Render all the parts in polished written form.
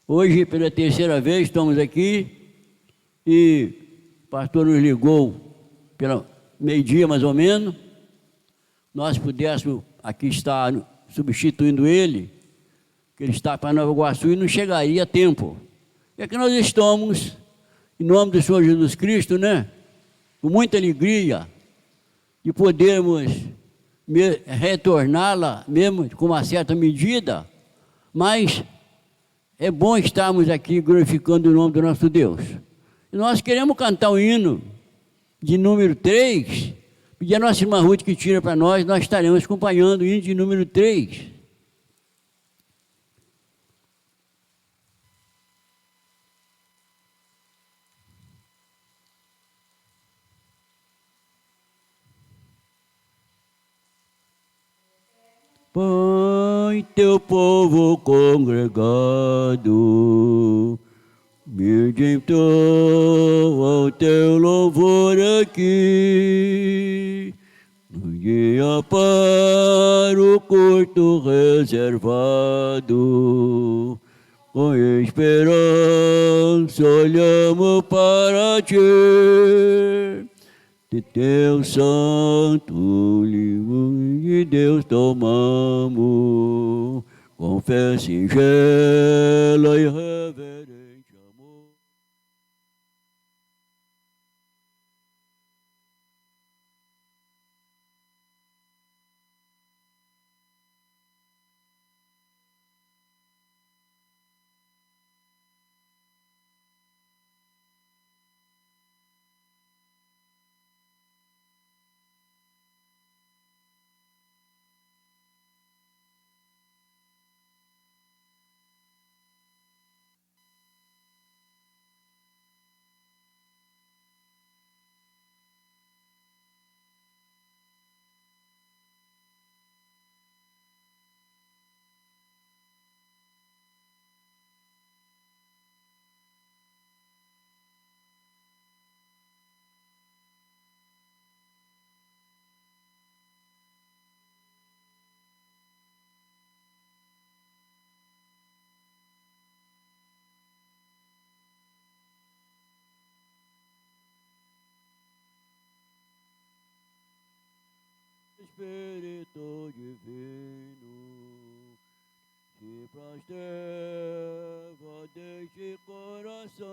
Hoje, pela terceira vez, estamos aqui e o pastor nos ligou pela meio-dia, mais ou menos. Nós pudéssemos aqui estar substituindo ele, que ele está para Nova Iguaçu e não chegaria a tempo. E aqui nós estamos, em nome do Senhor Jesus Cristo, né? Com muita alegria de podermos retorná-la, mesmo com uma certa medida, mas é bom estarmos aqui glorificando o nome do nosso Deus. E nós queremos cantar o hino de número 3, pedir a nossa irmã Ruth que tira para nós estaremos acompanhando o hino de número 3. Põe teu povo congregado, meditou ao teu louvor aqui, no dia para o culto reservado, com esperança olhamos para ti. De teu santo livro de Deus tomamos, com fé singela e reverente amor. Espírito divino, se prostrava deste coração,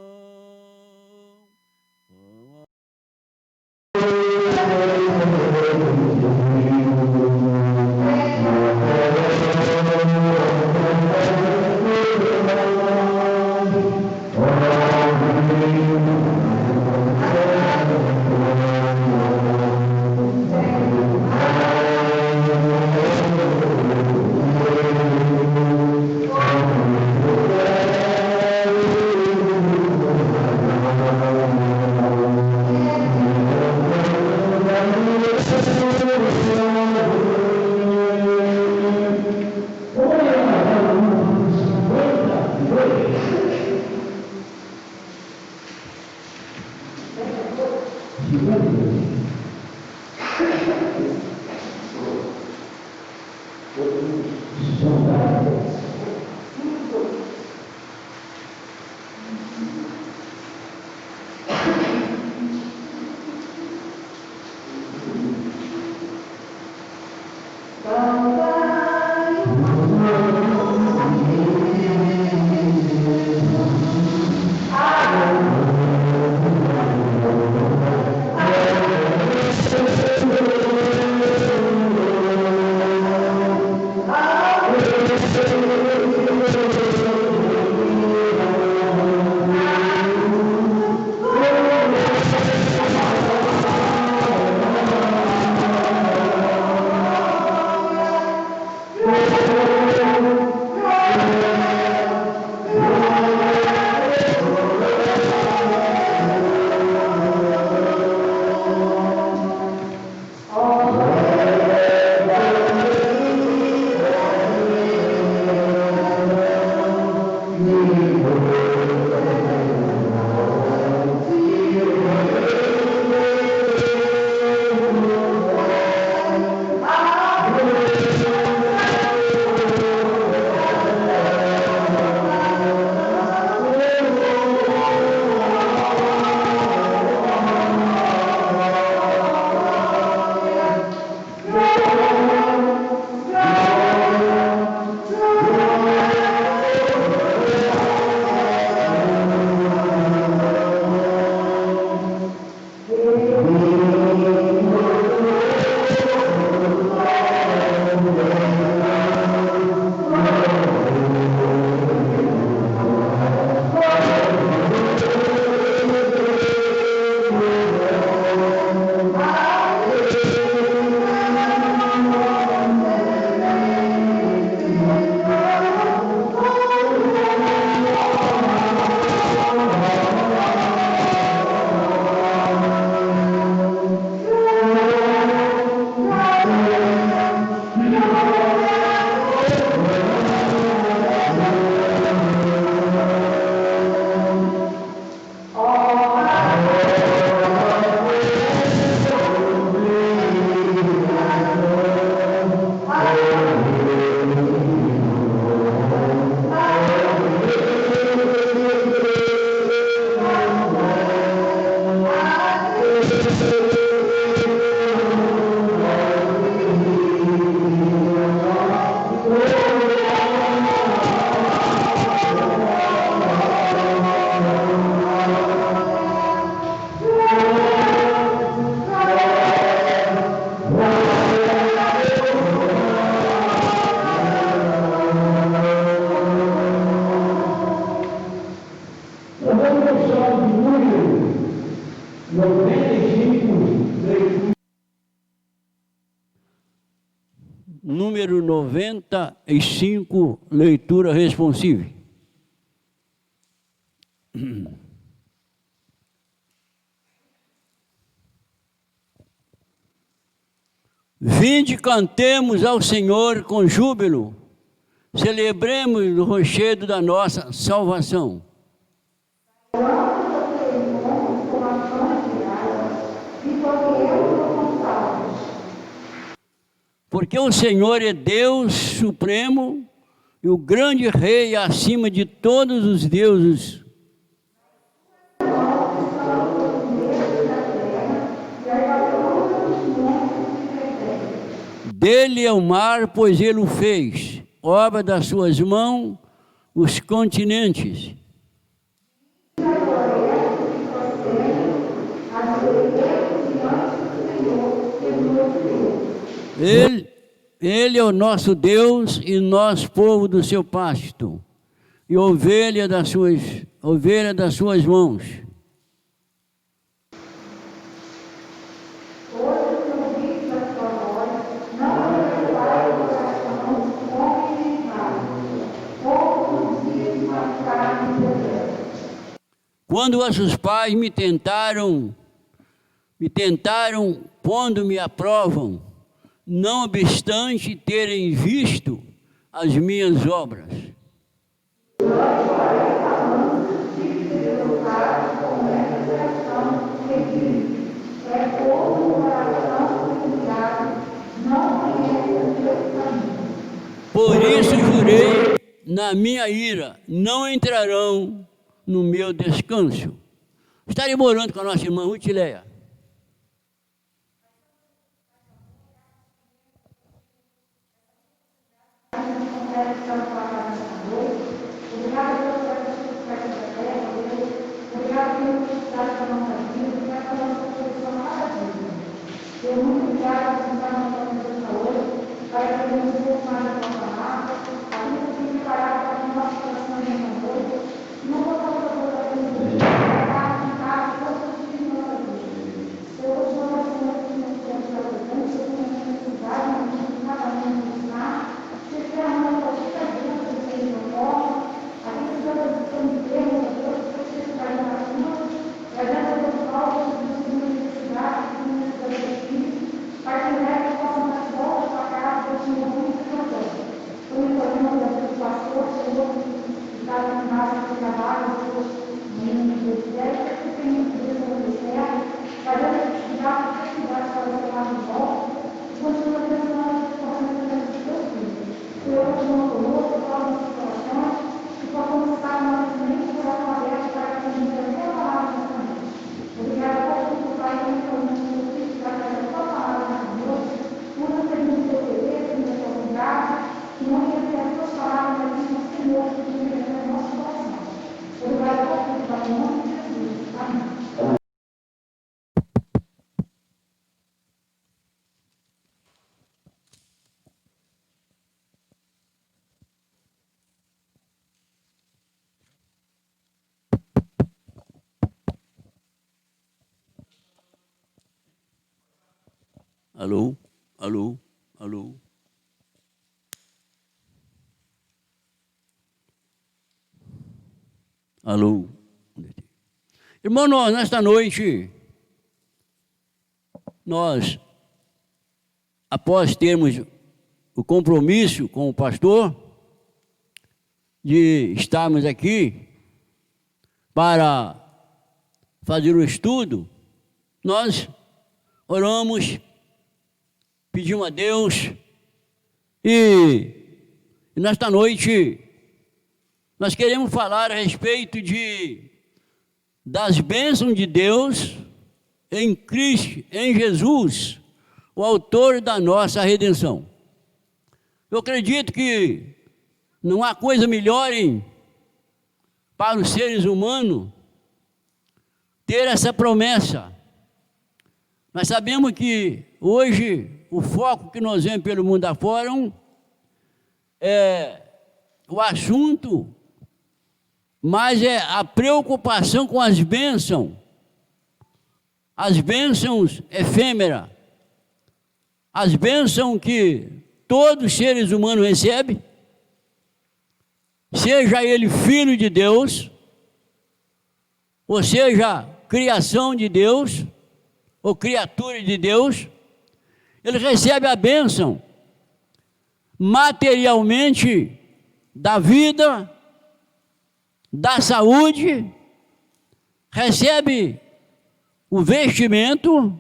número 95, leitura responsiva. Vinde, cantemos ao Senhor com júbilo, celebremos o rochedo da nossa salvação. Porque o Senhor é Deus supremo e o grande Rei acima de todos os deuses. Dele é o mar, pois ele o fez, obra das suas mãos, os continentes. Ele é o nosso Deus e nós, povo do seu pasto, e ovelha das suas mãos. Quando vossos pais me tentaram, pondo-me à prova, não obstante terem visto as minhas obras. Por isso jurei na minha ira, não entrarão no meu descanso. Estarei morando com a nossa irmã Rutileia. Alô, alô, alô. Alô. Irmão, nesta noite, nós, após termos o compromisso com o pastor, de estarmos aqui para fazer o estudo, nós oramos, pedimos a Deus e nesta noite nós queremos falar a respeito das bênçãos de Deus em Cristo, em Jesus, o autor da nossa redenção. Eu acredito que não há coisa melhor para os seres humanos ter essa promessa. Nós sabemos que hoje o foco que nós vemos pelo mundo afora é o assunto, mas é a preocupação com as bênçãos efêmeras, as bênçãos que todos os seres humanos recebem, seja ele filho de Deus, ou seja, criação de Deus, ou criatura de Deus, ele recebe a bênção materialmente da vida, da saúde, recebe o vestimento,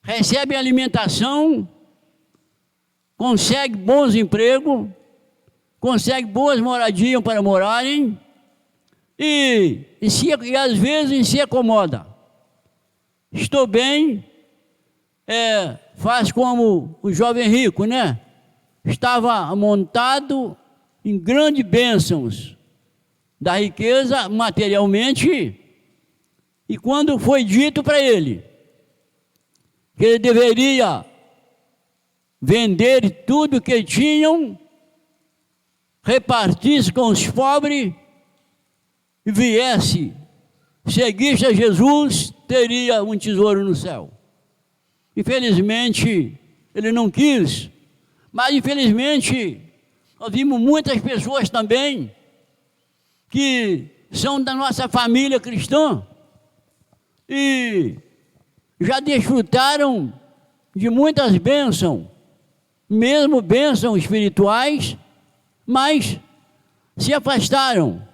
recebe alimentação, consegue bons empregos, consegue boas moradias para morarem e às vezes se acomoda. Estou bem, faz como o jovem rico, né? Estava montado em grandes bênçãos da riqueza materialmente, e quando foi dito para ele que ele deveria vender tudo que tinham, repartisse com os pobres e viesse, seguisse a Jesus, teria um tesouro no céu. Infelizmente, ele não quis, mas infelizmente, nós vimos muitas pessoas também que são da nossa família cristã e já desfrutaram de muitas bênçãos, mesmo bênçãos espirituais, mas se afastaram.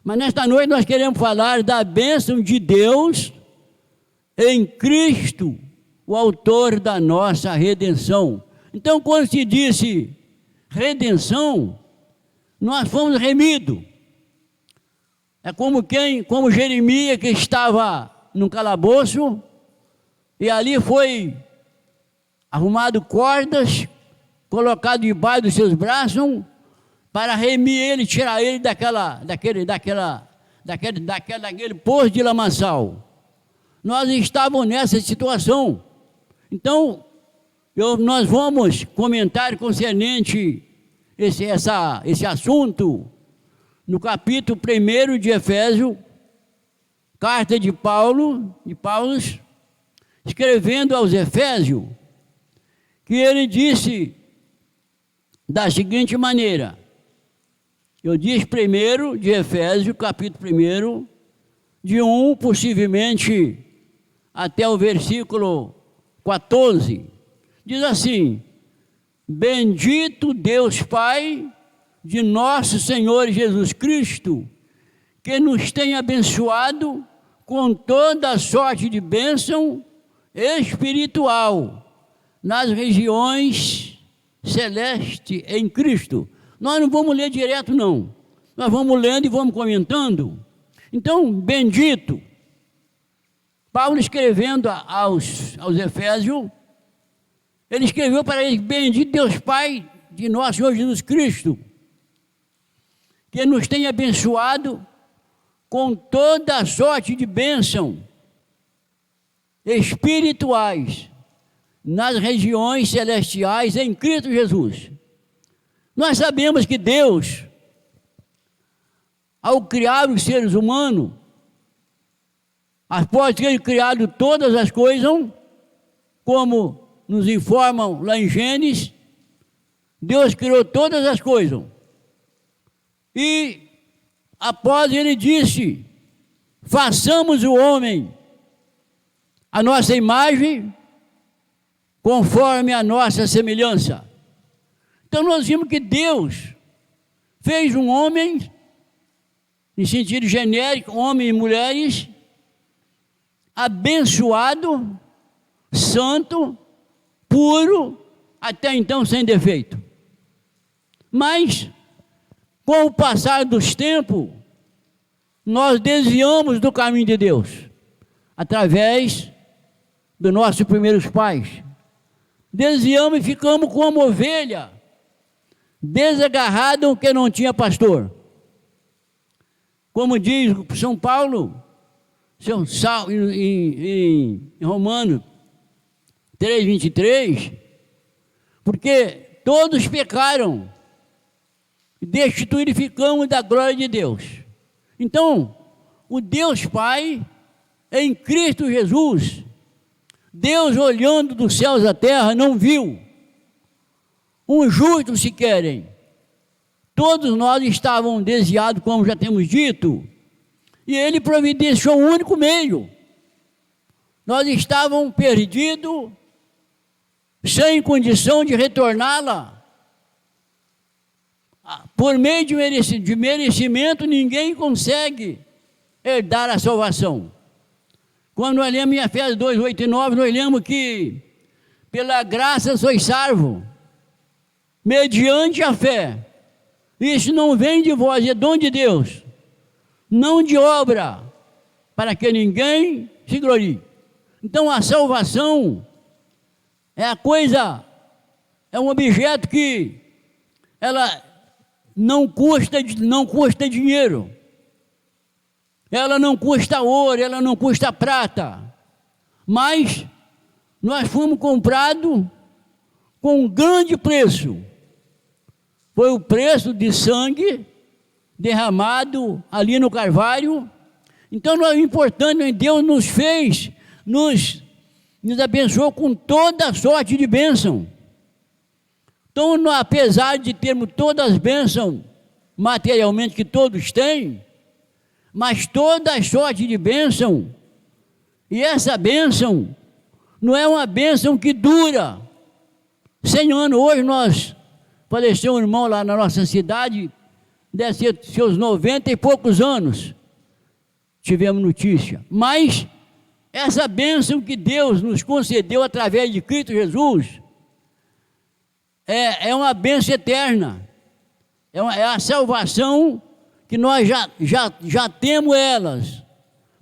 Mas nesta noite nós queremos falar da bênção de Deus em Cristo, o autor da nossa redenção. Então, quando se disse redenção, nós fomos remidos. É como Jeremias, que estava num calabouço, e ali foi arrumado cordas, colocado debaixo dos seus braços, para remir ele, tirar ele daquele poço de lamaçal. Nós estávamos nessa situação. Então, nós vamos comentar concernente esse assunto no capítulo 1 de Efésios, carta de Paulo, escrevendo aos Efésios, que ele disse da seguinte maneira. Eu disse 1 de Efésios, capítulo 1, de 1, possivelmente, até o versículo 14, diz assim: bendito Deus Pai de nosso Senhor Jesus Cristo, que nos tem abençoado com toda a sorte de bênção espiritual nas regiões celestes em Cristo. Nós não vamos ler direto, não. Nós vamos lendo e vamos comentando. Então, bendito. Paulo escrevendo aos Efésios, ele escreveu para eles: bendito Deus Pai de nosso Senhor Jesus Cristo, que nos tem abençoado com toda a sorte de bênção espirituais nas regiões celestiais em Cristo Jesus. Nós sabemos que Deus, ao criar os seres humanos, após ter criado todas as coisas, como nos informam lá em Gênesis, Deus criou todas as coisas. E após ele disse: façamos o homem a nossa imagem, conforme a nossa semelhança. Então nós vimos que Deus fez um homem, em sentido genérico, homens e mulheres, abençoado, santo, puro, até então sem defeito. Mas, com o passar dos tempos, nós desviamos do caminho de Deus, através dos nossos primeiros pais. Desviamos e ficamos como ovelha, desagarrado, que não tinha pastor. Como diz São Paulo, em Romanos 3:23, porque todos pecaram e destituídos ficamos da glória de Deus. Então, o Deus Pai, em Cristo Jesus, Deus olhando dos céus à terra, não viu um justo se querem. Todos nós estávamos desviados, como já temos dito, e ele providenciou um único meio. Nós estávamos perdidos, sem condição de retorná-la. Por meio de merecimento, ninguém consegue herdar a salvação. Quando nós lemos em Efésios 2, 8 e 9, nós lemos que pela graça sois salvos, mediante a fé. Isso não vem de vós, é dom de Deus, não de obra, para que ninguém se glorie. Então a salvação é a coisa, é um objeto que ela não custa dinheiro, ela não custa ouro, ela não custa prata, mas nós fomos comprados com um grande preço. Foi o preço de sangue derramado ali no Calvário. Então, o importante, Deus nos fez, nos abençoou com toda sorte de bênção. Então, apesar de termos todas as bênçãos materialmente que todos têm, mas toda sorte de bênção, e essa bênção não é uma bênção que dura 100 anos. Hoje faleceu um irmão lá na nossa cidade, deve ser seus 90 e poucos anos, tivemos notícia. Mas essa bênção que Deus nos concedeu através de Cristo Jesus é uma bênção eterna, é a salvação que nós já temos elas.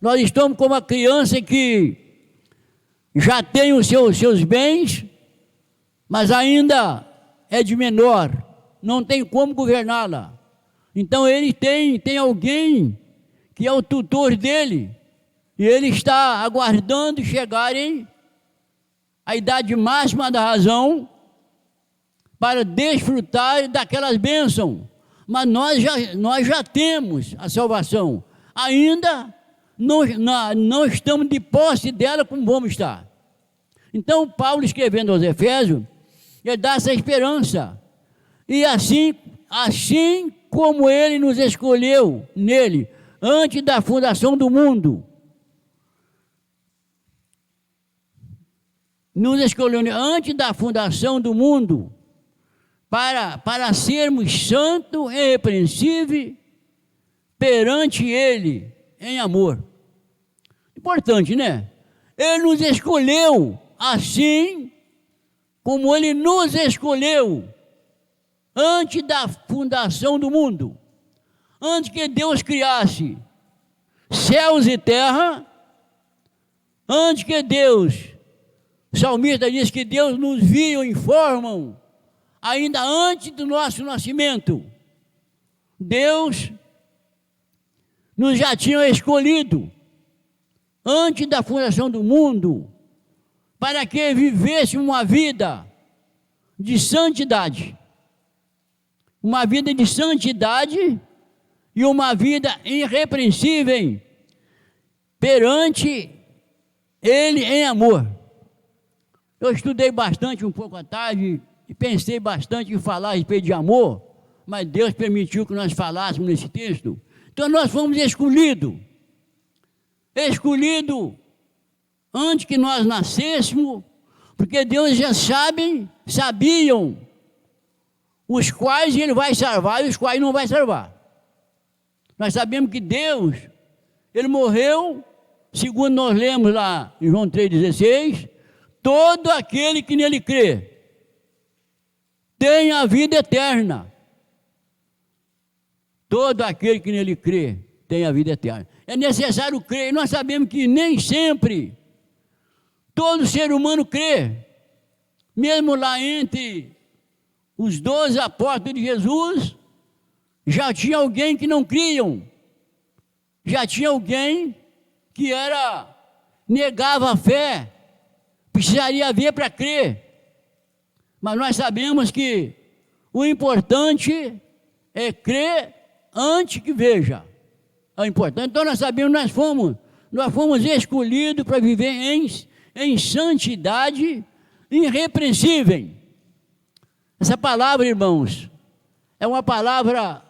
Nós estamos como a criança que já tem os seus bens, mas ainda é de menor, não tem como governá-la. Então ele tem alguém que é o tutor dele, e ele está aguardando chegarem a idade máxima da razão para desfrutar daquelas bênçãos. Mas nós já temos a salvação, ainda não estamos de posse dela como vamos estar. Então Paulo, escrevendo aos Efésios, ele dá essa esperança, e assim como ele nos escolheu nele, antes da fundação do mundo, nos escolheu antes da fundação do mundo, para sermos santos e irrepreensíveis perante ele, em amor. Importante, né? Ele nos escolheu assim como ele nos escolheu antes da fundação do mundo. Antes que Deus criasse céus e terra, antes que Deus, o salmista diz que Deus nos viu em forma, ainda antes do nosso nascimento, Deus nos já tinha escolhido antes da fundação do mundo, para que vivêssemos uma vida de santidade. Uma vida de santidade e uma vida irrepreensível perante Ele em amor. Eu estudei bastante um pouco à tarde e pensei bastante em falar a respeito de amor, mas Deus permitiu que nós falássemos nesse texto. Então nós fomos escolhidos antes que nós nascêssemos, porque Deus já sabiam os quais Ele vai salvar e os quais não vai salvar. Nós sabemos que Deus, Ele morreu, segundo nós lemos lá em João 3,16, todo aquele que nele crê tem a vida eterna. Todo aquele que nele crê tem a vida eterna. É necessário crer, e nós sabemos que nem sempre todo ser humano crê. Mesmo lá entre os 12 apóstolos de Jesus, já tinha alguém que não criam, já tinha alguém que negava a fé, precisaria ver para crer. Mas nós sabemos que o importante é crer antes que veja. É importante. Então nós sabemos, nós fomos escolhidos para viver em santidade irrepreensível. Essa palavra, irmãos, é uma palavra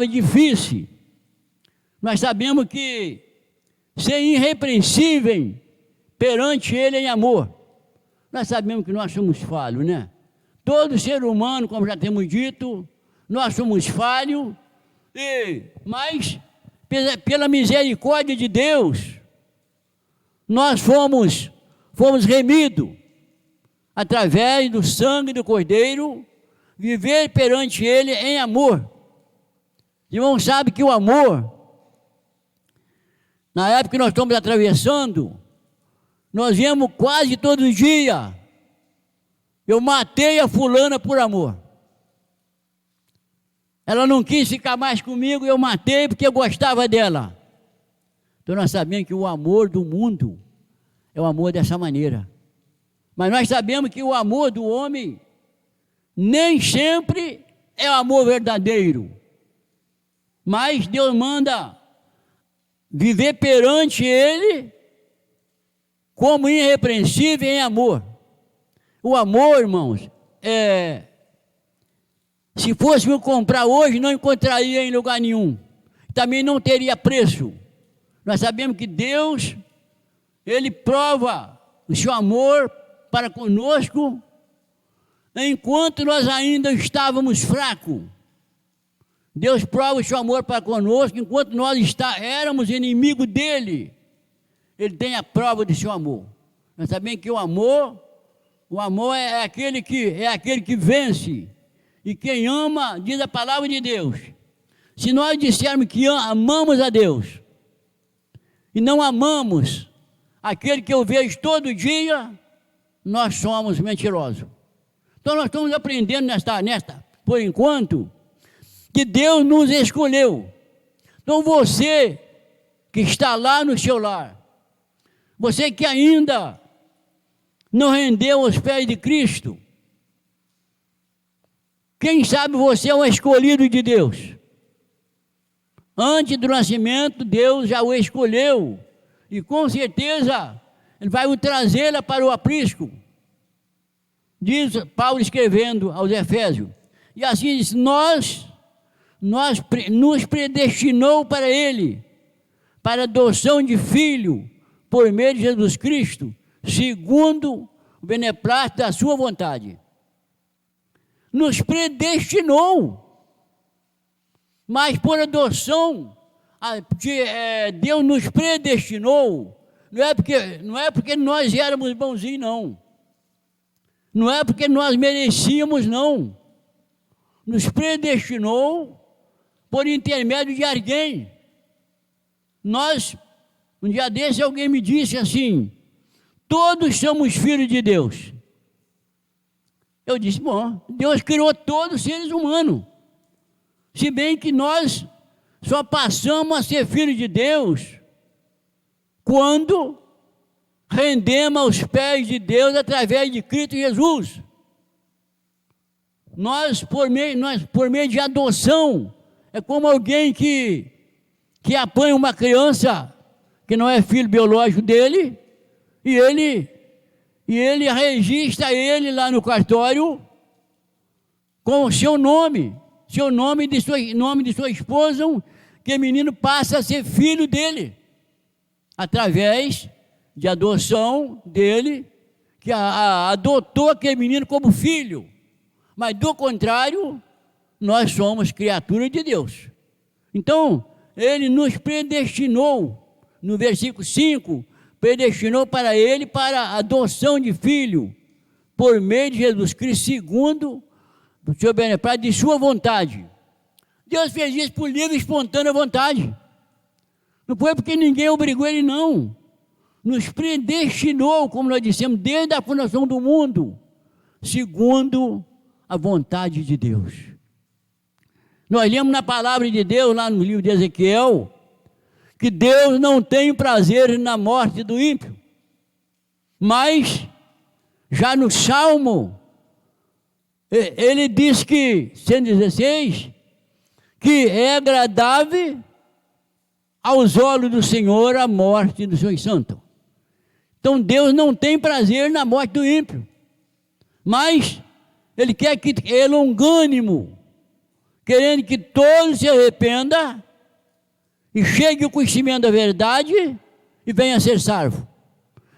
difícil. Nós sabemos que ser irrepreensível perante Ele em amor. Nós sabemos que nós somos falhos, né? Todo ser humano, como já temos dito, nós somos falhos, mas pela misericórdia de Deus, nós fomos remidos através do sangue do Cordeiro, viver perante Ele em amor. Irmão, sabe que o amor, na época que nós estamos atravessando, nós vemos quase todo dia, eu matei a fulana por amor. Ela não quis ficar mais comigo, eu matei porque eu gostava dela. Então nós sabemos que o amor do mundo é o amor dessa maneira. Mas nós sabemos que o amor do homem nem sempre é o amor verdadeiro. Mas Deus manda viver perante Ele como irrepreensível em amor. O amor, irmãos, se fôssemos comprar hoje, não encontraria em lugar nenhum. Também não teria preço. Nós sabemos que Deus, Ele prova o seu amor para conosco, enquanto nós ainda estávamos fracos. Deus prova o seu amor para conosco, enquanto nós éramos inimigos dEle. Ele tem a prova do seu amor. Nós sabemos que o amor é aquele que vence. E quem ama, diz a palavra de Deus. Se nós dissermos que amamos a Deus, e não amamos aquele que eu vejo todo dia, nós somos mentirosos. Então nós estamos aprendendo por enquanto, que Deus nos escolheu. Então você que está lá no seu lar, você que ainda não rendeu aos pés de Cristo, quem sabe você é um escolhido de Deus. Antes do nascimento, Deus já o escolheu, e com certeza Ele vai o trazê-la para o aprisco. Diz Paulo escrevendo aos Efésios. E assim diz, nos predestinou para Ele, para a adoção de filho, por meio de Jesus Cristo, segundo o beneplácito da sua vontade. Nos predestinou, mas por adoção, Deus nos predestinou, não é porque nós éramos bonzinhos, não. Não é porque nós merecíamos, não. Nos predestinou por intermédio de alguém. Um dia desse alguém me disse assim, todos somos filhos de Deus. Eu disse, bom, Deus criou todos os seres humanos. Se bem que nós só passamos a ser filhos de Deus quando rendemos aos pés de Deus através de Cristo Jesus. Nós, por meio de adoção, é como alguém que apanha uma criança que não é filho biológico dele, e ele registra ele lá no cartório com o seu nome de sua esposa, que o menino passa a ser filho dele, através de adoção dele, que adotou aquele menino como filho. Mas do contrário, nós somos criaturas de Deus. Então, Ele nos predestinou, no versículo 5, predestinou para Ele, para a adoção de filho, por meio de Jesus Cristo, segundo o seu beneplácito, de sua vontade. Deus fez isso por livre e espontânea vontade. Não foi porque ninguém obrigou Ele, não. Nos predestinou, como nós dissemos, desde a fundação do mundo, segundo a vontade de Deus. Nós lemos na palavra de Deus, lá no livro de Ezequiel, que Deus não tem prazer na morte do ímpio, mas já no Salmo, ele diz que, 116, que é agradável aos olhos do Senhor a morte dos seus santos. Então Deus não tem prazer na morte do ímpio, mas Ele quer que ele é longânimo, querendo que todos se arrependam e chegue ao conhecimento da verdade e venha a ser salvo.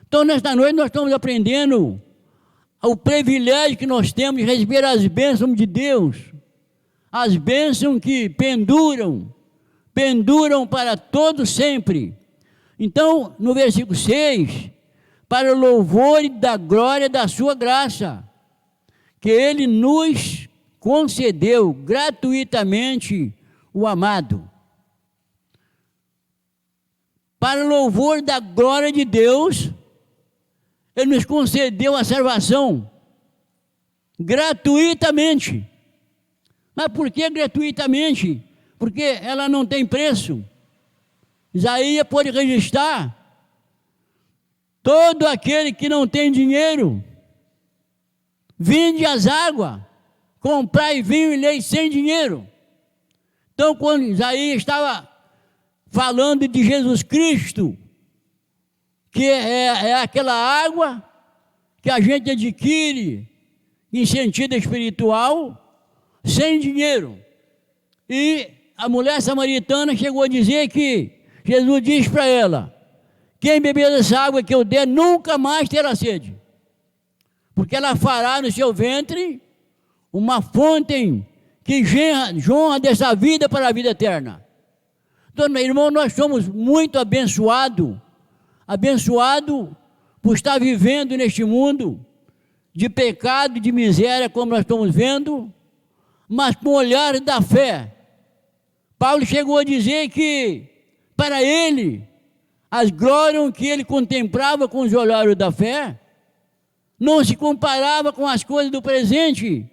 Então, nesta noite, nós estamos aprendendo o privilégio que nós temos de receber as bênçãos de Deus, as bênçãos que penduram para todos sempre. Então, no versículo 6, para o louvor e da glória da sua graça, que Ele nos concedeu gratuitamente o amado. Para o louvor da glória de Deus, Ele nos concedeu a salvação gratuitamente. Mas por que gratuitamente? Porque ela não tem preço. Isaías pode registrar: todo aquele que não tem dinheiro, vinde as águas, comprai vinho e leite sem dinheiro. Então, quando Isaías estava falando de Jesus Cristo, que é aquela água que a gente adquire em sentido espiritual, sem dinheiro. E a mulher samaritana chegou a dizer que Jesus disse para ela: quem beber dessa água que eu der, nunca mais terá sede, porque ela fará no seu ventre uma fonte que jorra dessa vida para a vida eterna. Então, meu irmão, nós somos muito abençoados por estar vivendo neste mundo de pecado, de miséria, como nós estamos vendo, mas com o olhar da fé. Paulo chegou a dizer que, para ele, as glórias que ele contemplava com os olhares da fé, não se comparava com as coisas do presente.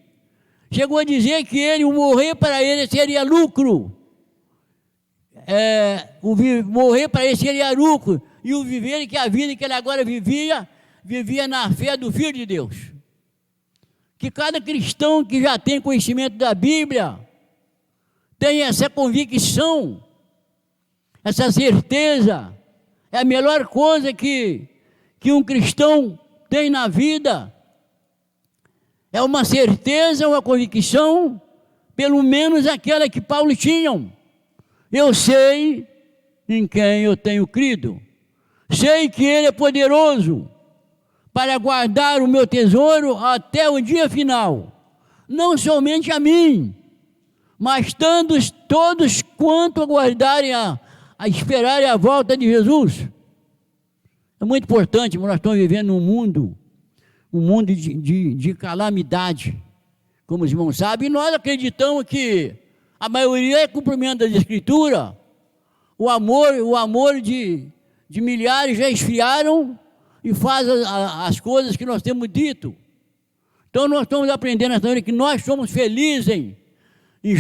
Chegou a dizer que o morrer para ele seria lucro. Morrer para ele seria lucro. E o viver, que a vida que ele agora vivia na fé do Filho de Deus. Que cada cristão que já tem conhecimento da Bíblia tem essa convicção, essa certeza. É a melhor coisa que um cristão tem na vida. É uma certeza, uma convicção, pelo menos aquela que Paulo tinha. Eu sei em quem eu tenho crido. Sei que Ele é poderoso para guardar o meu tesouro até o dia final. Não somente a mim, mas todos quanto aguardarem a esperarem a volta de Jesus. É muito importante, nós estamos vivendo um mundo de calamidade, como os irmãos sabem, e nós acreditamos que a maioria é cumprimento das Escrituras. O amor de milhares já esfriaram e faz as coisas que nós temos dito. Então nós estamos aprendendo essa hora que nós somos felizes e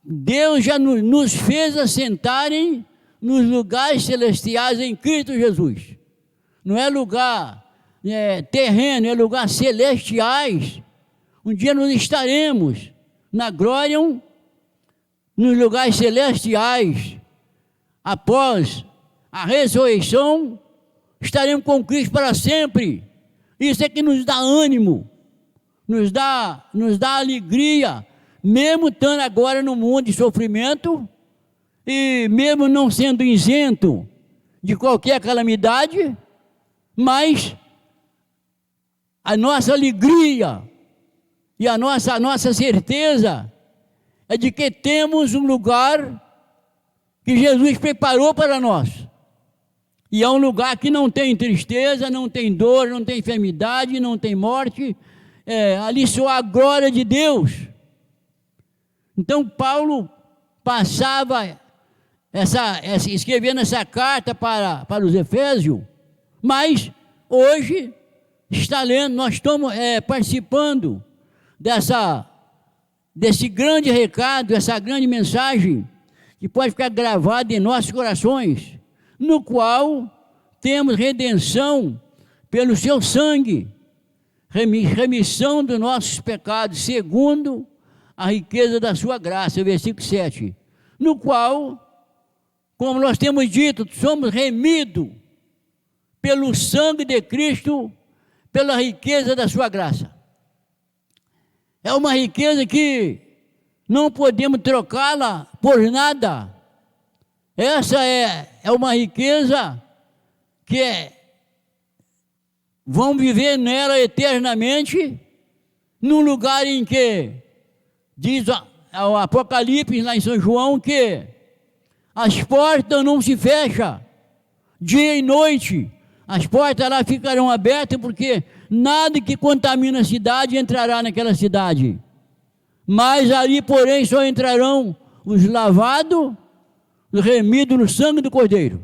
Deus já nos fez assentarem nos lugares celestiais em Cristo Jesus. Não é lugar terreno, é lugar celestiais. Um dia nós estaremos na glória, nos lugares celestiais. Após a ressurreição, estaremos com Cristo para sempre. Isso é que nos dá ânimo, nos dá alegria, mesmo estando agora no mundo de sofrimento, e mesmo não sendo isento de qualquer calamidade, mas a nossa alegria e a nossa certeza é de que temos um lugar que Jesus preparou para nós. E é um lugar que não tem tristeza, não tem dor, não tem enfermidade, não tem morte. Ali só a glória de Deus. Então Paulo passava escrevendo essa carta para os Efésios, mas hoje está lendo, nós estamos participando desse grande recado, essa grande mensagem que pode ficar gravada em nossos corações, no qual temos redenção pelo seu sangue, remissão dos nossos pecados, segundo a riqueza da sua graça, versículo 7, no qual, como nós temos dito, somos remidos pelo sangue de Cristo, pela riqueza da sua graça. É uma riqueza que não podemos trocá-la por nada. Essa é uma riqueza que vão viver nela eternamente, num lugar em que, diz o Apocalipse lá em São João, que as portas não se fecham, dia e noite, as portas lá ficarão abertas, porque nada que contamina a cidade entrará naquela cidade. Mas ali, porém, só entrarão os lavados, remidos no sangue do Cordeiro.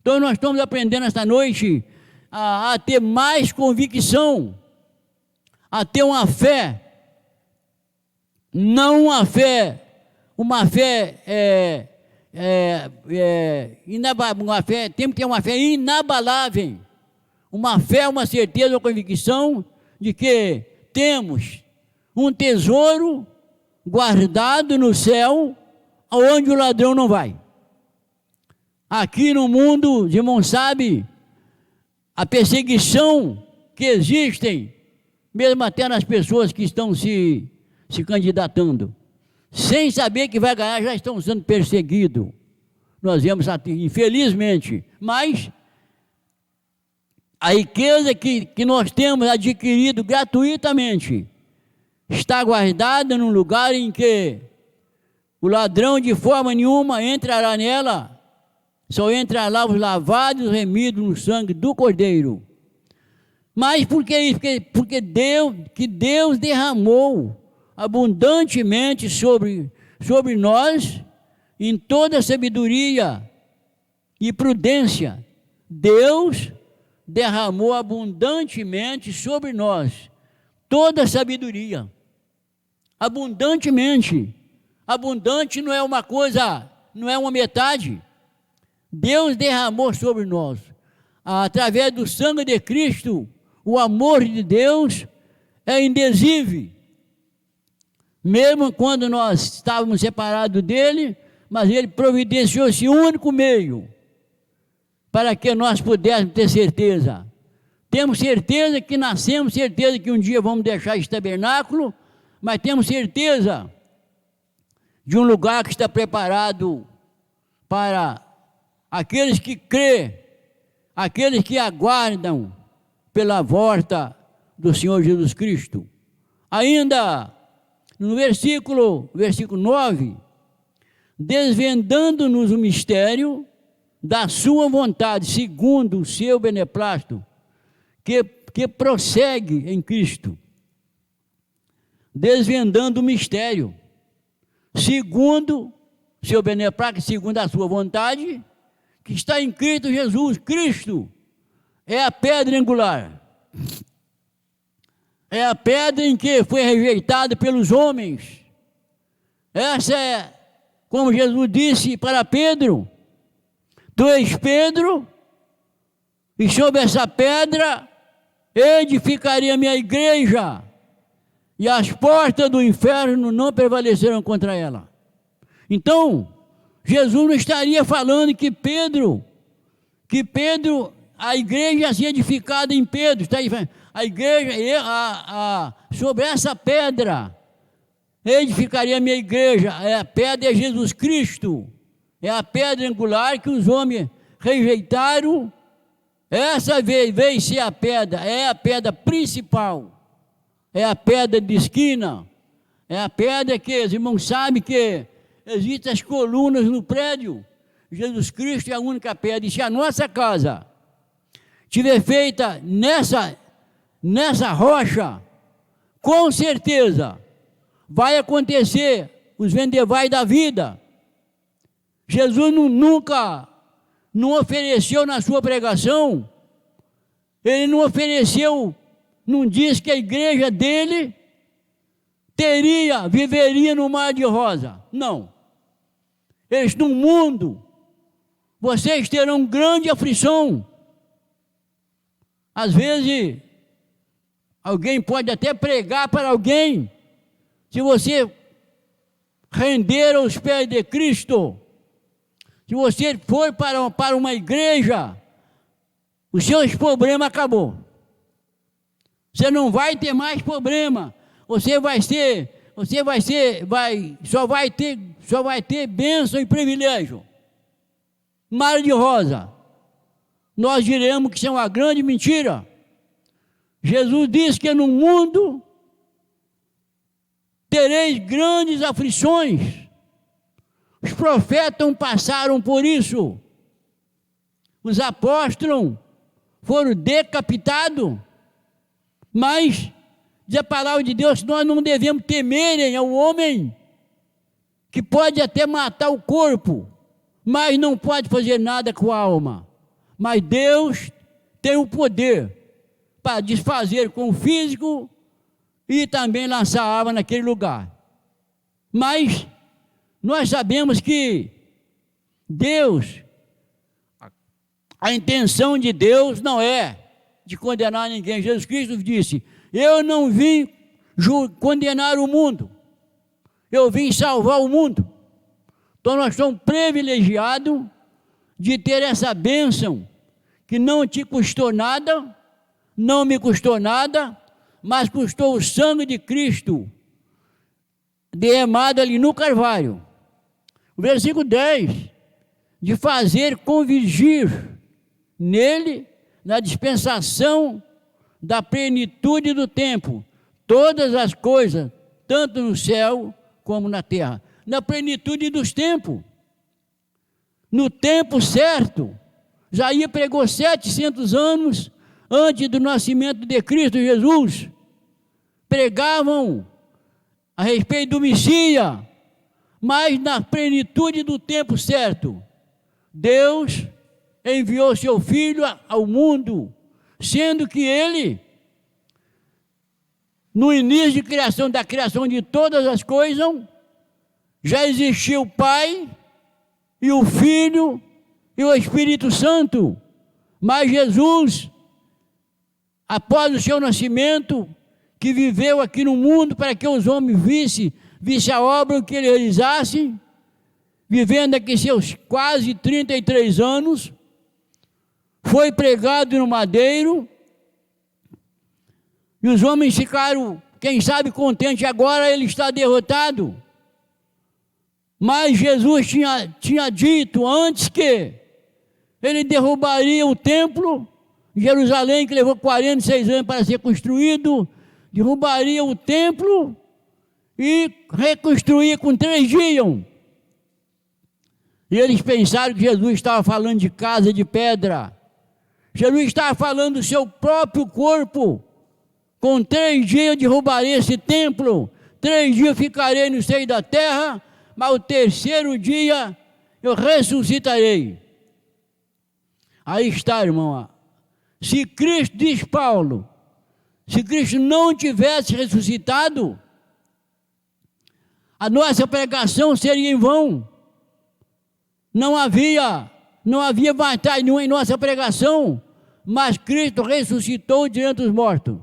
Então nós estamos aprendendo esta noite a ter mais convicção, a ter uma fé, não uma fé temos que ter uma fé inabalável, uma fé, uma certeza, uma convicção de que temos um tesouro guardado no céu, onde o ladrão não vai. Aqui no mundo, os irmãos sabem a perseguição que existem, mesmo até nas pessoas que estão se candidatando, sem saber que vai ganhar, já estão sendo perseguidos. Nós vemos, infelizmente, mas a riqueza que nós temos adquirido gratuitamente está guardada num lugar em que o ladrão de forma nenhuma entrará nela, só entrará lá os lavados, remidos no sangue do Cordeiro. Mas por que isso? Porque Deus derramou abundantemente sobre nós, em toda sabedoria e prudência. Deus derramou abundantemente sobre nós toda sabedoria. Abundantemente. Abundante não é uma coisa, não é uma metade. Deus derramou sobre nós, através do sangue de Cristo, o amor de Deus é indizível. Mesmo quando nós estávamos separados dele, mas ele providenciou esse único meio para que nós pudéssemos ter certeza. Temos certeza que nascemos, certeza que um dia vamos deixar esse tabernáculo, mas temos certeza de um lugar que está preparado para aqueles que crêem, aqueles que aguardam pela volta do Senhor Jesus Cristo. Ainda no versículo 9, desvendando-nos o mistério da sua vontade, segundo o seu beneplácito, que prossegue em Cristo. Desvendando o mistério, segundo o seu beneplácito, segundo a sua vontade, que está em Cristo Jesus. Cristo é a pedra angular, é a pedra em que foi rejeitada pelos homens. Essa é, como Jesus disse para Pedro: tu és Pedro, e sobre essa pedra edificarei a minha igreja, e as portas do inferno não prevalecerão contra ela. Então, Jesus não estaria falando que Pedro, a igreja ia ser edificada em Pedro, está aí, a igreja, sobre essa pedra, edificaria a minha igreja. A pedra é Jesus Cristo, é a pedra angular que os homens rejeitaram. Essa veio ser a pedra, é a pedra principal, é a pedra de esquina, é a pedra que os irmãos sabem que existem as colunas no prédio. Jesus Cristo é a única pedra. E se a nossa casa estiver feita nessa rocha, com certeza vai acontecer os vendevais da vida. Jesus nunca não ofereceu na sua pregação, ele não ofereceu, não disse que a igreja dele viveria no mar de rosa. Não. No mundo, vocês terão grande aflição. Às vezes, alguém pode até pregar para alguém, se você render aos pés de Cristo, se você for para uma igreja, os seus problemas acabou. Você não vai ter mais problema. só vai ter bênção e privilégio. Mar de rosa. Nós diremos que isso é uma grande mentira. Jesus disse que no mundo tereis grandes aflições. Os profetas passaram por isso. Os apóstolos foram decapitados. Mas, diz a palavra de Deus, que nós não devemos temerem ao homem que pode até matar o corpo, mas não pode fazer nada com a alma. Mas Deus tem o poder para desfazer com o físico e também lançar a alma naquele lugar. Mas nós sabemos que Deus, a intenção de Deus não é de condenar ninguém. Jesus Cristo disse: eu não vim condenar o mundo, eu vim salvar o mundo. Então nós somos privilegiados de ter essa bênção que não te custou nada, não me custou nada, mas custou o sangue de Cristo derramado ali no Calvário. O versículo 10, de fazer convergir nele, na dispensação da plenitude do tempo, todas as coisas, tanto no céu como na terra. Na plenitude dos tempos, no tempo certo. Isaías pregou 700 anos antes do nascimento de Cristo Jesus. Pregavam a respeito do Messias, mas na plenitude do tempo certo, Deus enviou seu Filho ao mundo, sendo que ele, no início da criação de todas as coisas, já existia o Pai e o Filho e o Espírito Santo. Mas Jesus, após o seu nascimento, que viveu aqui no mundo para que os homens vissem a obra que ele realizasse, vivendo aqui seus quase 33 anos, foi pregado no madeiro, e os homens ficaram, quem sabe, contentes. Agora ele está derrotado. Mas Jesus tinha dito antes que ele derrubaria o templo de Jerusalém, que levou 46 anos para ser construído, derrubaria o templo e reconstruía com 3 dias. E eles pensaram que Jesus estava falando de casa de pedra. Jesus estava falando do seu próprio corpo. Com 3 dias derrubarei esse templo, 3 dias ficarei no seio da terra, mas o 3º dia eu ressuscitarei. Aí está, irmão. Se Cristo, diz Paulo, se Cristo não tivesse ressuscitado, a nossa pregação seria em vão. Não havia vantagem nenhuma em nossa pregação, mas Cristo ressuscitou diante dos mortos.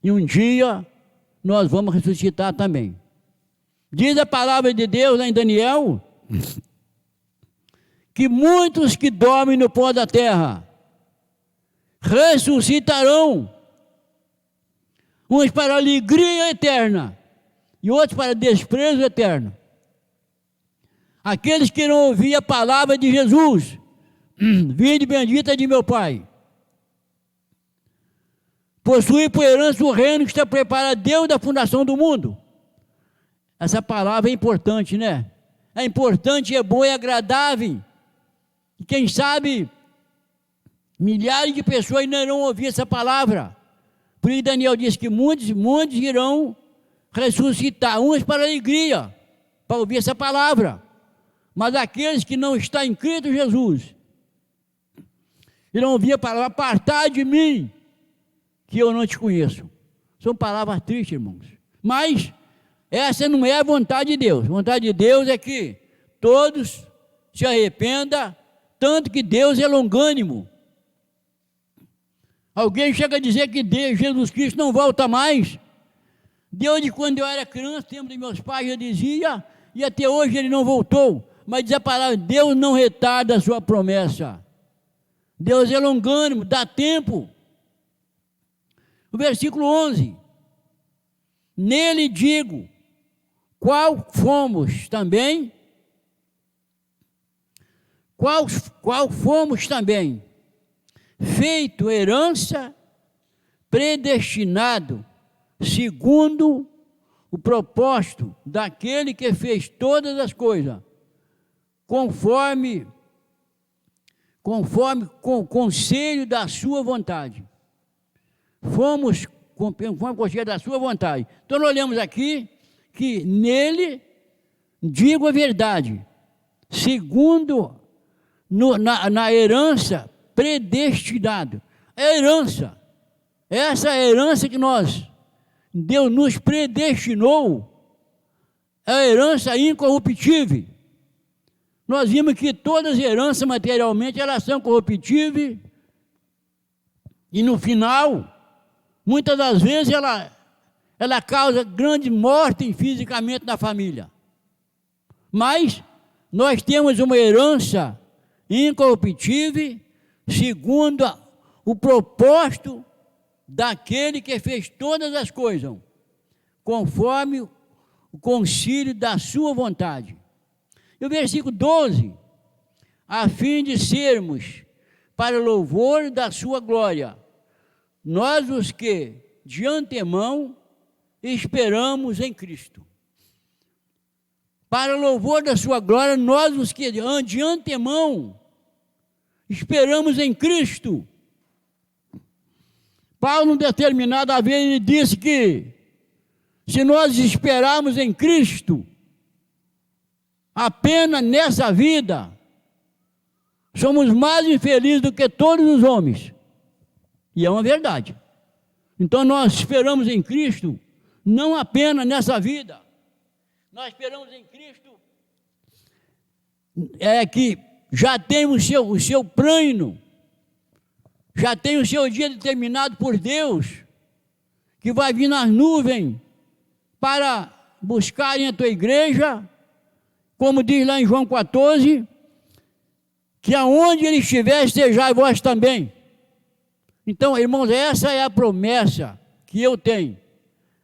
E um dia nós vamos ressuscitar também. Diz a palavra de Deus lá em Daniel, que muitos que dormem no pó da terra ressuscitarão, uns para alegria eterna e outros para desprezo eterno. Aqueles que não ouviam a palavra de Jesus, vinde bendita de meu Pai, possuir por herança o reino que está preparado a Deus da fundação do mundo. Essa palavra é importante, né? É importante, é boa, é agradável. E quem sabe, milhares de pessoas ainda não ouviram essa palavra. Por isso Daniel diz que muitos irão ressuscitar, uns para alegria, para ouvir essa palavra. Mas aqueles que não estão em Cristo Jesus, irão ouvir a palavra: apartai de mim, que eu não te conheço. São palavras tristes, irmãos. Mas essa não é a vontade de Deus. A vontade de Deus é que todos se arrependam, tanto que Deus é longânimo. Alguém chega a dizer que Jesus Cristo não volta mais. Deus, de quando eu era criança, tempo de meus pais, já dizia, e até hoje ele não voltou. Mas diz a palavra: Deus não retarda a sua promessa. Deus é longânimo, dá tempo. O versículo 11: Nele digo, qual fomos também, feito herança, predestinado, segundo o propósito daquele que fez todas as coisas, conforme com o conselho da sua vontade. Fomos conforme o conselho da sua vontade. Então, nós olhamos aqui que nele, digo a verdade, segundo na herança, predestinado. É herança. Essa é a herança que Deus nos predestinou, é a herança incorruptível. Nós vimos que todas as heranças materialmente, elas são corruptíveis, e no final, muitas das vezes, ela causa grande morte fisicamente na família. Mas nós temos uma herança incorruptível, segundo o propósito daquele que fez todas as coisas, conforme o concílio da sua vontade. E o versículo 12, a fim de sermos para louvor da sua glória, nós os que de antemão esperamos em Cristo. Para louvor da sua glória, nós os que de antemão esperamos em Cristo. Paulo, em determinada vez, ele disse que se nós esperarmos em Cristo apenas nessa vida, somos mais infelizes do que todos os homens. E é uma verdade. Então nós esperamos em Cristo não apenas nessa vida. Nós esperamos em Cristo que já tem o seu plano, já tem o seu dia determinado por Deus, que vai vir nas nuvens para buscarem a tua igreja, como diz lá em João 14, que aonde ele estiver, estejai vós também. Então, irmãos, essa é a promessa que eu tenho.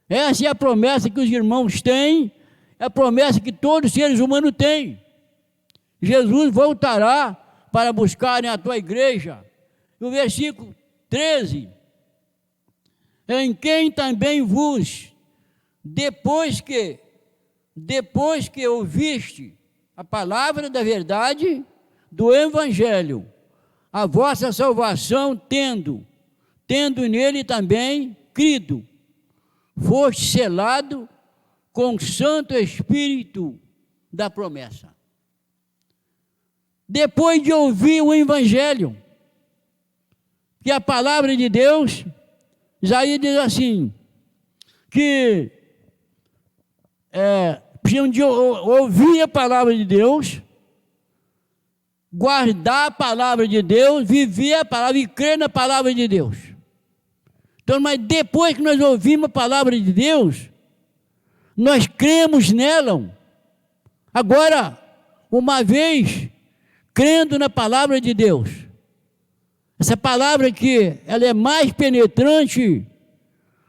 Essa é a promessa que os irmãos têm, é a promessa que todos os seres humanos têm. Jesus voltará para buscarem a tua igreja. No versículo 13, em quem também vos, depois que ouviste a palavra da verdade do Evangelho, a vossa salvação tendo nele também crido, foste selado com o Santo Espírito da promessa. Depois de ouvir o Evangelho, que a palavra de Deus, Isaías diz assim, que precisam de ouvir a palavra de Deus, guardar a palavra de Deus, viver a palavra e crer na palavra de Deus. Então, mas depois que nós ouvimos a palavra de Deus, nós cremos nela. Agora, uma vez crendo na palavra de Deus, essa palavra que ela é mais penetrante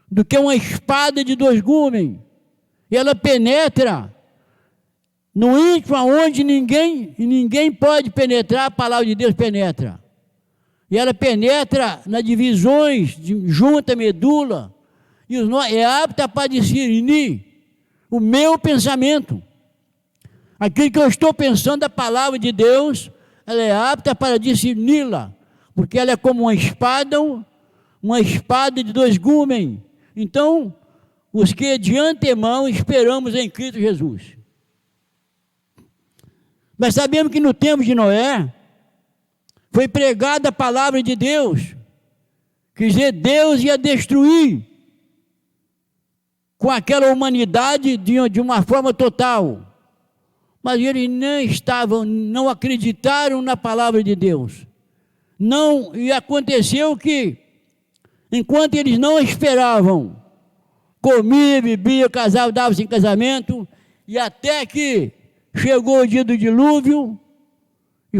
do que uma espada de dois gumes, e ela penetra no íntimo onde ninguém pode penetrar, a palavra de Deus penetra. E ela penetra nas divisões de junta, medula, e é apta para discernir o meu pensamento. Aquilo que eu estou pensando, a palavra de Deus, ela é apta para discerni-la, porque ela é como uma espada de dois gumes. Então, os que de antemão esperamos em Cristo Jesus. Mas sabemos que no tempo de Noé, foi pregada a palavra de Deus, que Deus ia destruir com aquela humanidade de uma forma total. Mas eles não acreditaram na palavra de Deus. E aconteceu que, enquanto eles não esperavam, comia, bebia, casava, dava-se em casamento, e até que chegou o dia do dilúvio, e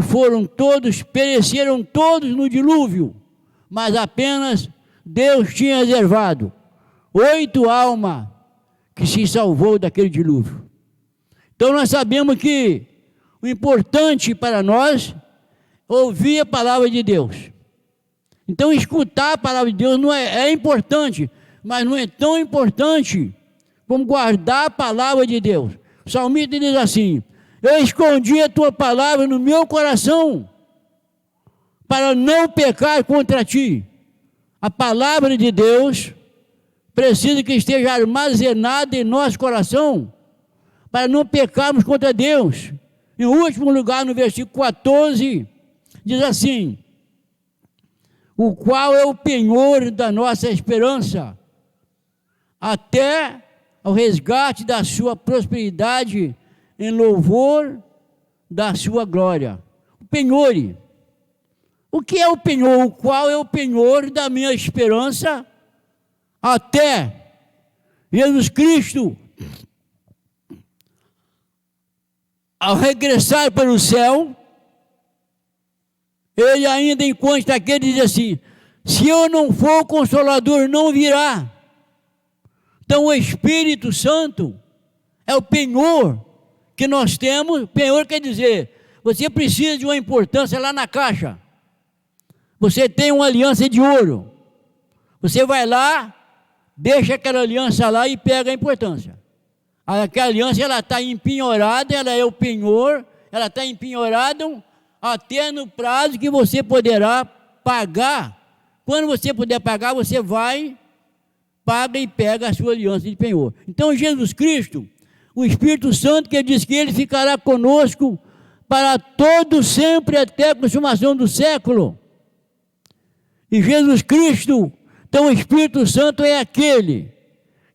pereceram todos no dilúvio, mas apenas Deus tinha reservado 8 almas que se salvou daquele dilúvio. Então nós sabemos que o importante para nós é ouvir a palavra de Deus. Então escutar a palavra de Deus não é importante, mas não é tão importante como guardar a palavra de Deus. O salmista diz assim: eu escondi a tua palavra no meu coração para não pecar contra ti. A palavra de Deus precisa que esteja armazenada em nosso coração para não pecarmos contra Deus. Em último lugar, no versículo 14, diz assim: o qual é o penhor da nossa esperança, até ao resgate da sua prosperidade em louvor da sua glória. O penhor. O que é o penhor? O qual é o penhor da minha esperança até Jesus Cristo, ao regressar para o céu, ele ainda enquanto está aqui, ele diz assim: se eu não for o Consolador, não virá. Então o Espírito Santo é o penhor que nós temos. Penhor quer dizer, você precisa de uma importância lá na caixa. Você tem uma aliança de ouro. Você vai lá, deixa aquela aliança lá e pega a importância. Aquela aliança, ela está empenhorada, ela é o penhor, ela está empenhorada até no prazo que você poderá pagar. Quando você puder pagar, você vai, paga e pega a sua aliança de penhor. Então Jesus Cristo, o Espírito Santo, que diz que ele ficará conosco para todo sempre até a consumação do século. E Jesus Cristo, então o Espírito Santo é aquele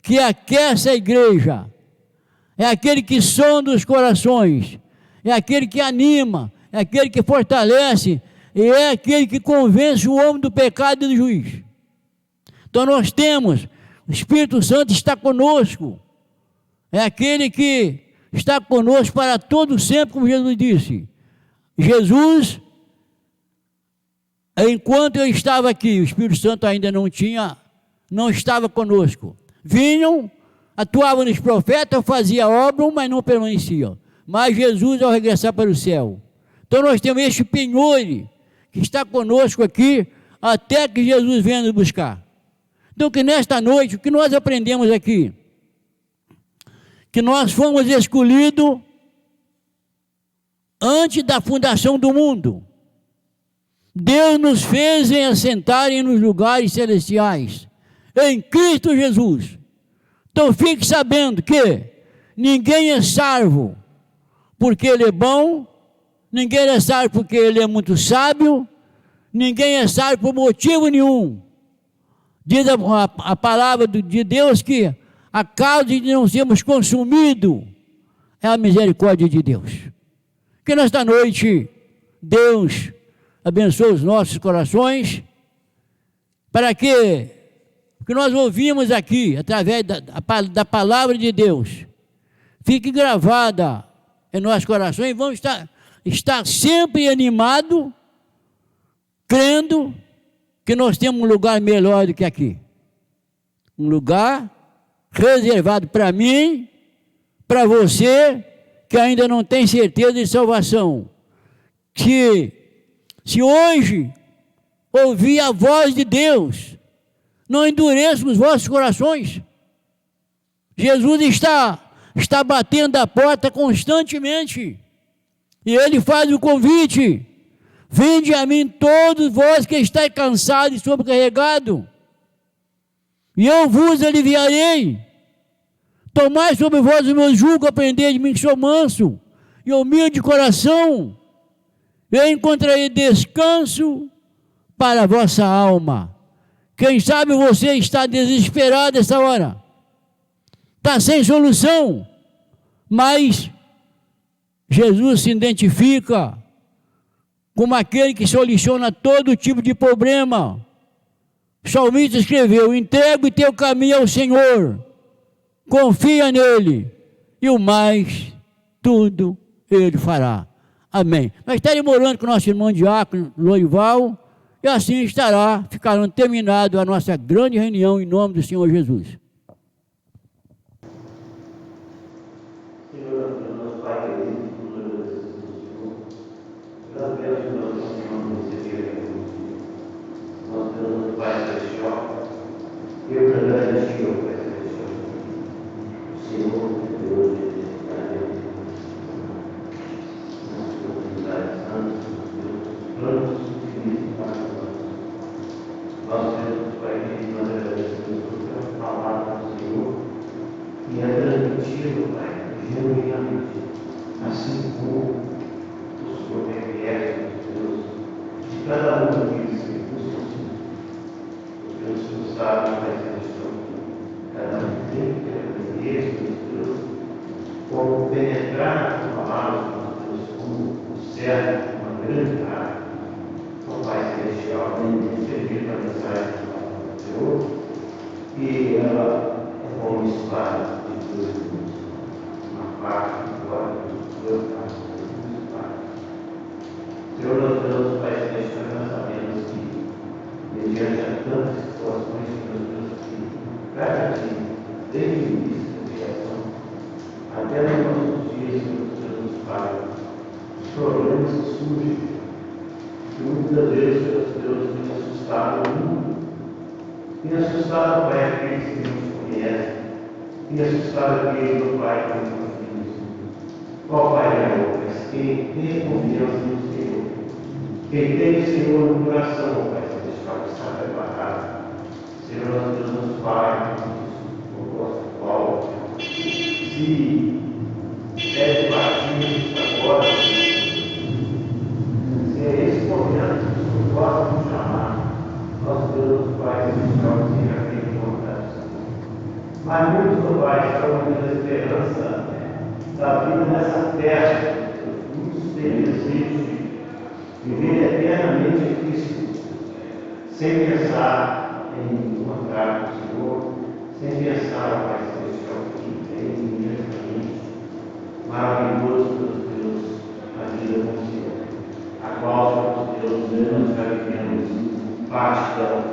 que aquece a igreja, é aquele que sonda os corações, é aquele que anima, é aquele que fortalece, e é aquele que convence o homem do pecado e do juízo. Então nós temos, o Espírito Santo está conosco, é aquele que está conosco para todo sempre, como Jesus disse. Jesus, enquanto eu estava aqui, o Espírito Santo ainda não estava conosco. Vinham, atuavam nos profetas, faziam obra, mas não permaneciam. Mas Jesus, ao regressar para o céu. Então nós temos este penhor que está conosco aqui, até que Jesus venha nos buscar. Então que nesta noite, o que nós aprendemos aqui? Que nós fomos escolhidos antes da fundação do mundo. Deus nos fez assentarem nos lugares celestiais, em Cristo Jesus. Então fique sabendo que ninguém é salvo porque ele é bom, ninguém é salvo porque ele é muito sábio, ninguém é salvo por motivo nenhum. Diz a palavra de Deus que a causa de não sermos consumidos é a misericórdia de Deus. Que nesta noite Deus abençoe os nossos corações, para que o que nós ouvimos aqui, através da palavra de Deus, fique gravada em nossos corações, e vamos estar sempre animados, crendo que nós temos um lugar melhor do que aqui. Um lugar reservado para mim, para você, que ainda não tem certeza de salvação. Se hoje ouvir a voz de Deus, não endureçam os vossos corações. Jesus está batendo a porta constantemente, e Ele faz o convite: vinde a mim todos vós que estáis cansados e sobrecarregados, e eu vos aliviarei. Tomai sobre vós o meu jugo, aprendei de mim que sou manso e humilde de coração, eu encontrarei descanso para a vossa alma. Quem sabe você está desesperado essa hora, está sem solução, mas Jesus se identifica como aquele que soluciona todo tipo de problema. O salmista escreveu: entrega o teu caminho ao Senhor, confia nele, e o mais tudo ele fará. Amém. Nós estaremos orando com o nosso irmão diácono Loival, e assim ficará terminada a nossa grande reunião em nome do Senhor Jesus. dia, ó Pai Celestial. O Senhor é Deus de eternidade, na sua vontade santa, nos planos infinitos para nós. Nós temos, Pai querido, nós agradecemos por tua palavra do Senhor e é transmitido, Pai, genuinamente, assim como o Senhor requer, Deus, de cada um daqueles que buscam o Deus que nos sabe, Pai Celestial, cada um tem que aprender, Deus, como penetrar na tua palavra, Deus, como o servo, uma grande árvore, ó Pai Celestial, servir para a mensagem da palavra do Senhor, e ela é como espada de Deus, uma parte fora do teu braço, Senhor, nós damos, Pai Celestial, nós sabemos que, mediante a tantas situações que nós temos aqui, cada dia, desde o início da criação, até nos nossos dias, Senhor, nos Pai, os problemas que surgem, que muitas das vezes, Deus, tem assustado o mundo, tem assustado, Pai, aqueles que não nos conhecem, tem assustado aqueles, meu Pai, que não confiam no Senhor. Ó Pai, mas quem tem confiança no Senhor, quem tem o Senhor no coração, Pai Celestial, está preparado. Senhor, nós Deus, Pai, o apóstolo Paulo, se deve partir agora, se é esse momento que o Senhor gosta de chamar, nós Deus, Pai Celestial, seja feito vontade do Senhor. Mas muitos, Pai, estão tendo esperança da vida nessa terra, muitos têm desejo de viver eternamente em Cristo, sem pensar em encontrar o Senhor, sem pensar, Pai Celestial, que tem imediatamente maravilhoso, Deus, a vida com o Senhor, a qual, Deus, nós já vivemos parte dela,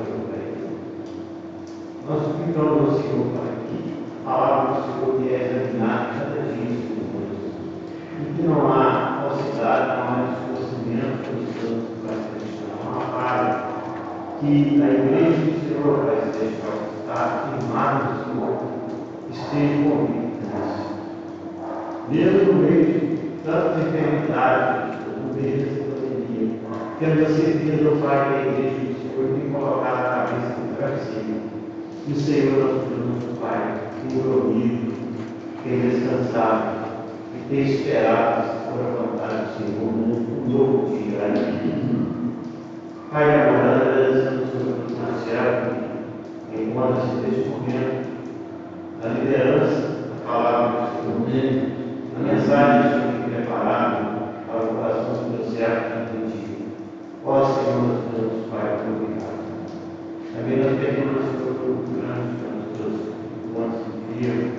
nós suplicamos ao Senhor, Pai, que a palavra do Senhor que é examinada cada dia, Senhor, e que não há falsidade, não há distorcimento dos planos do Pai Celestial, não há falha, que a igreja do Senhor, Pai Celestial, está firmada no Senhor, esteja convicta nisso. Mesmo no meio de tantas enfermidades, no meio dessa pandemia, temos a certeza, Pai, que a igreja do Senhor tem colocado a cabeça no travesseiro. E o Senhor, nosso Deus, nosso Pai, tem dormido, tem descansado e tem esperado, se for a vontade do Senhor, um novo dia aqui. Pai, agora agradecemos pelo teu servo que encontra-se neste momento, a liderança da palavra do Senhor, a mensagem que o Senhor tem preparado para o coração do teu servo que entendi. Ó Senhor, nosso Deus, Pai, muito obrigado. Também nós pedimos, Senhor, por grande, Deus, quantos enfermos.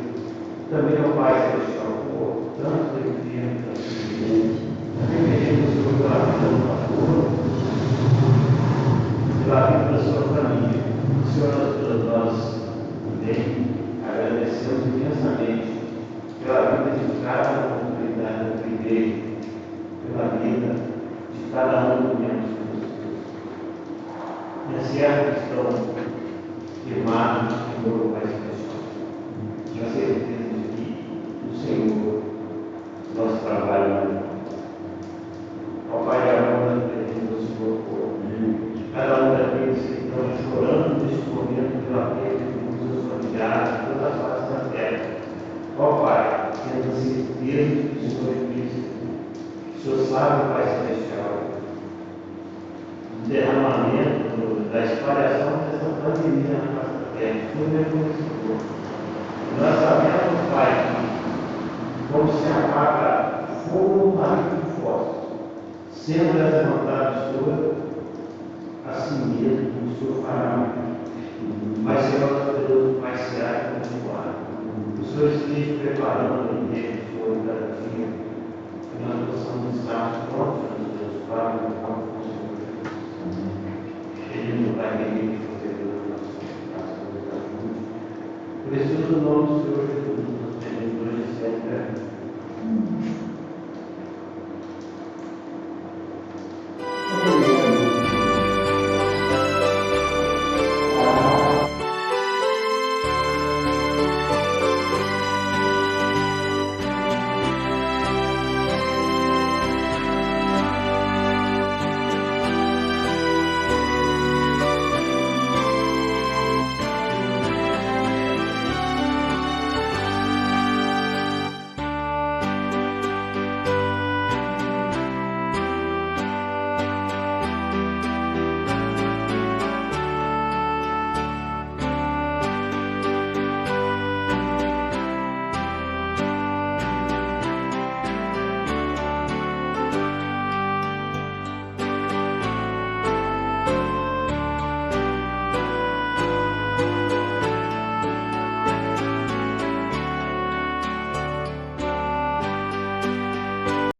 Também, ó Pai Celestial, por tantos enfermos, também pedimos, Senhor, pela vida do pastor, pela vida da sua família. Senhor, nós também agradecemos imensamente pela vida de cada autoridade da tua igreja, pela vida de cada um dos membros do Senhor. É certo que estão firmados no Senhor, Pai Celestial, na certeza de que o Senhor, nosso trabalho, ó Pai de amor, nós pedimos ao Senhor por cada um daqueles que estão chorando neste momento pela perda de seus familiares, de todas as partes da terra. Ó Pai, tendo a certeza que o Senhor é Cristo, o Senhor sabe, Pai Celestial, o derramamento, da espalhação dessa pandemia na face da terra. O Senhor é conhecedor. Nós sabemos, Pai, que como se apaga fogo no barril de fósforo, sendo essa vontade sua, assim mesmo o Senhor fará. Mas, Senhor Deus, vai ser a continuar. O Senhor esteja preparando o inteiro do Senhor em cada dia, que nós possamos estar prontos, Deus, para o encontro com o Senhor Jesus. Pedimos, Pai querido, que você dê o nosso coração. Precioso nome do Senhor Jesus, nós pedimos hoje e sempre.